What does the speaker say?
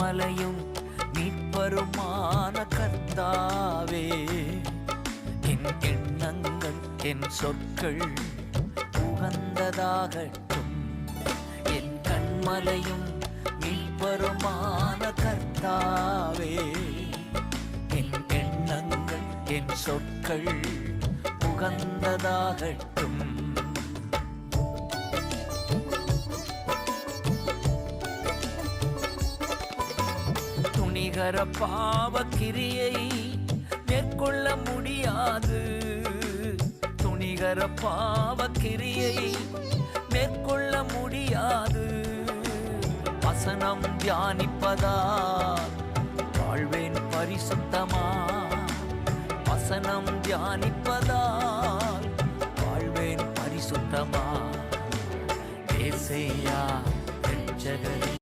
கண்மலையும் மீட்பருமான கர்த்தாவே, என் எண்ணங்கள் என் சொற்கள் உகந்ததாகட்டும். என் கண்மலையும் மீட்பருமான கர்த்தாவே, என் எண்ணங்கள் என் சொற்கள் உகந்ததாகட்டும். துணிகர பாவக்கிரியை மேற்கொள்ள முடியாது. துணிகர பாவக்கிரியை மேற்கொள்ள முடியாது. வசனம் தியானிப்பதால் வாழ்வேன் பரிசுத்தமா. வசனம் தியானிப்பதால் வாழ்வேன் பரிசுத்தமா. ஏசையா இரட்சகரே.